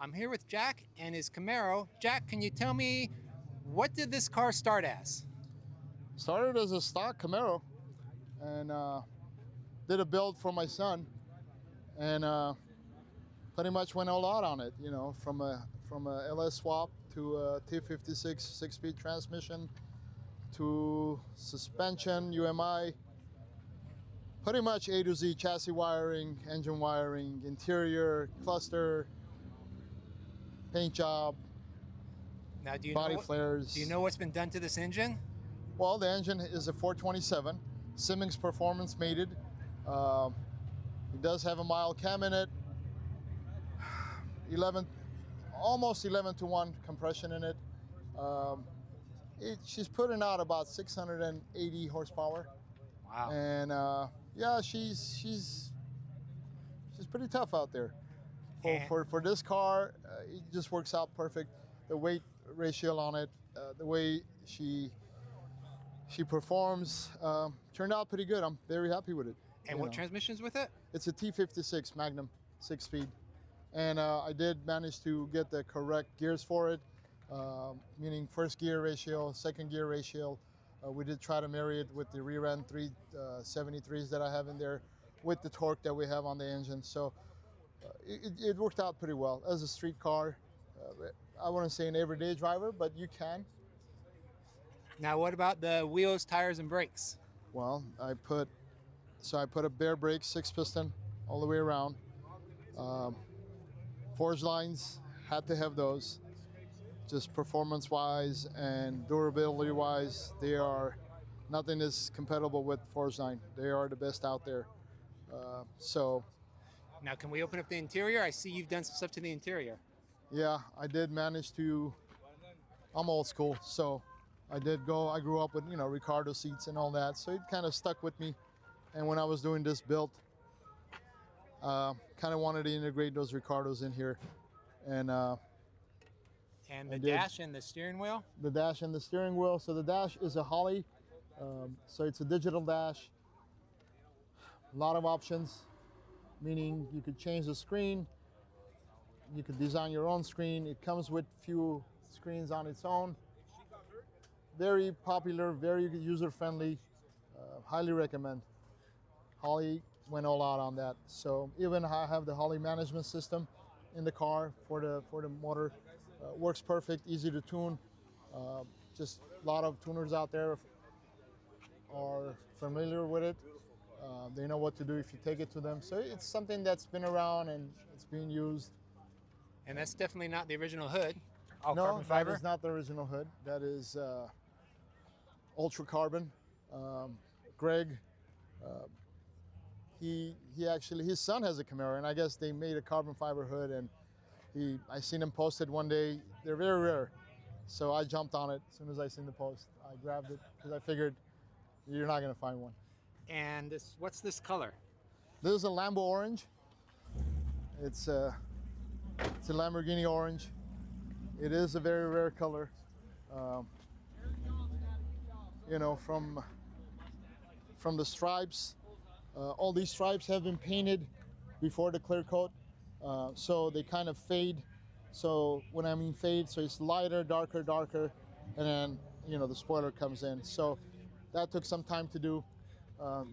I'm here with Jack and his Camaro. Jack, can you tell me, what did this car start as? Started as a stock Camaro and did a build for my son, and pretty much went all out on it. You know, from a LS swap to a T56 6-speed transmission to suspension, UMI, pretty much A to Z, chassis wiring, engine wiring, interior, cluster, paint job, Now, body flares. Do you know what's been done to this engine? Well, the engine is a 427 Simmons Performance mated. It does have a mild cam in it. 11, almost 11 to 1 compression in it. She's putting out about 680 horsepower. Wow. And yeah, she's pretty tough out there. For this car, it just works out perfect. The weight ratio on it, the way she performs, turned out pretty good. I'm very happy with it. And what transmission's with it? It's a T56 Magnum 6-speed. And I did manage to get the correct gears for it, meaning first gear ratio, second gear ratio. We did try to marry it with the rear end 373s that I have in there with the torque that we have on the engine. So it worked out pretty well. As a street car, I wouldn't say an everyday driver, but you can. Now, what about the wheels, tires, and brakes? Well, I put a bare brake 6-piston all the way around. Forged lines, had to have those. Just performance-wise and durability-wise, nothing is compatible with forged line. They are the best out there. So. Now, can we open up the interior? I see you've done some stuff to the interior. Yeah, I did manage to. I'm old school, so I grew up with, Ricardo seats and all that, so it kind of stuck with me. And when I was doing this build, kind of wanted to integrate those Ricardos in here. And the dash and the steering wheel? The dash and the steering wheel. So the dash is a Holley, so it's a digital dash. A lot of options, meaning you could change the screen, you could design your own screen. It comes with few screens on its own. Very popular, very user-friendly, highly recommend. Holley went all out on that. So even I have the Holley management system in the car for the motor. Works perfect, easy to tune. Just a lot of tuners out there are familiar with it. They know what to do if you take it to them. So it's something that's been around and it's being used. And that's definitely not the original hood. No, Carbon fiber? that is not the original hood. That is ultra carbon. Greg, he actually, his son has a Camaro, and I guess they made a carbon fiber hood, and I seen him posted one day. They're very rare, so I jumped on it as soon as I seen the post. I grabbed it because I figured you're not gonna find one. And what's this color? This is a Lambo orange. It's a Lamborghini orange. It is a very rare color. From the stripes, all these stripes have been painted before the clear coat, so they kind of fade. So when I mean fade, so it's lighter, darker, and then the spoiler comes in. So that took some time to do.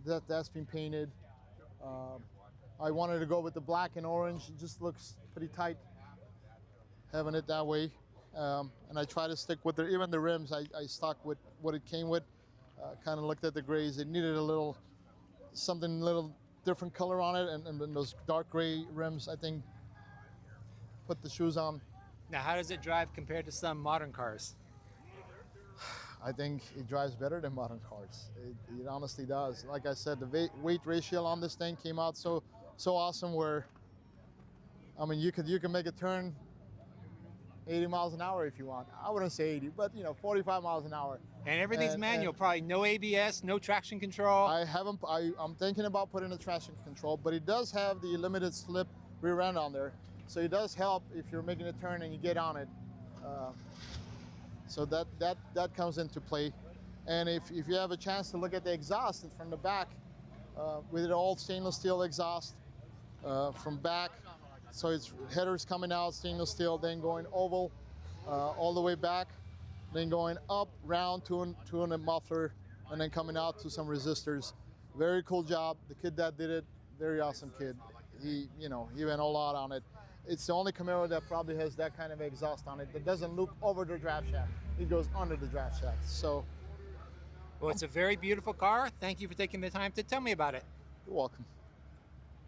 That's been painted. I wanted to go with the black and orange. It just looks pretty tight having it that way. And I try to stick with even the rims. I stuck with what it came with. Kind of looked at the grays. It needed something a little different color on it, and then those dark gray rims, I think, put the shoes on. Now, how does it drive compared to some modern cars? I think it drives better than modern cars. It honestly does. Like I said, the weight ratio on this thing came out so awesome. Where, I mean, you can make a turn 80 miles an hour if you want. I wouldn't say 80, but 45 miles an hour. And everything's manual, probably no ABS, no traction control. I'm thinking about putting a traction control, but it does have the limited slip rear end on there. So it does help if you're making a turn and you get on it. So that comes into play. And if you have a chance to look at the exhaust from the back, with an old stainless steel exhaust from back, So it's headers coming out, stainless steel, then going oval all the way back, then going up, round to a muffler, and then coming out to some resistors. Very cool job. The kid that did it, very awesome kid. He went all out on it. It's the only Camaro that probably has that kind of exhaust on it that doesn't loop over the draft shaft. It goes under the draft shaft. So, Well, it's a very beautiful car. Thank you for taking the time to tell me about it. you're welcome.